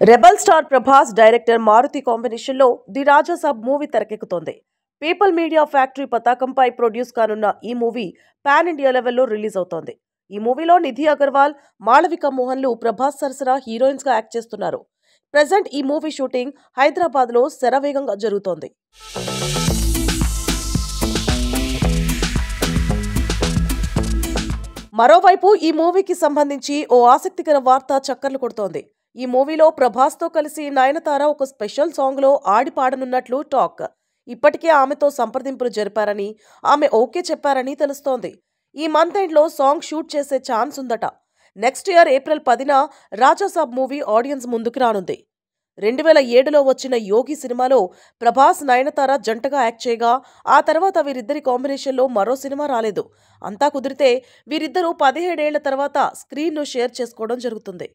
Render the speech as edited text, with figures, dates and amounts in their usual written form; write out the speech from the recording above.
Rebel star Prabhas director Maruthi కాంబినేషన్లో the Raja Saab movie తెరకెక్కుతోంది. People media factory పతాకంపై ప్రొడ్యూస్ కానున్న ఈ మూవీ పాన్ ఇండియా లెవెల్లో రిలీజ్ అవుతోంది. ఈ మూవీలో నిధి అగర్వాల్, మాళవిక మోహన్లు ప్రభాస్ సరసన హీరోయిన్స్ గా యాక్ట్ చేస్తున్నారు. ప్రెజెంట్ ఈ మూవీ షూటింగ్ హైదరాబాద్ లో శరవేగంగా జరుగుతోంది. మరోవైపు ఈ మూవీకి సంబంధించి ఓ ఆసక్తికర వార్త చక్కర్లు కొడుతోంది. ఈ మూవీలో ప్రభాస్ తో కలిసి నయనతార ఒక స్పెషల్ సాంగ్ లో ఆడి పాడనున్నట్లు టాక్. ఇప్పటికే ఆమెతో సంప్రదింపులు జరిపారని, ఆమె ఓకే చెప్పారని తెలుస్తోంది. ఈ మంత్ ఎండ్ లో సాంగ్ షూట్ చేసే ఛాన్స్ ఉందట. నెక్స్ట్ ఇయర్ ఏప్రిల్ 10న రాజాసాబ్ మూవీ ఆడియన్స్ ముందుకు రానుంది. 2007లో వచ్చిన యోగి సినిమాలో ప్రభాస్, నయనతార జంటగా యాక్ట్ చేయగా ఆ తర్వాత వీరిద్దరి కాంబినేషన్లో మరో సినిమా రాలేదు. అంతా కుదిరితే వీరిద్దరూ 17 ఏళ్ల తర్వాత స్క్రీన్ను షేర్ చేసుకోవడం జరుగుతుంది.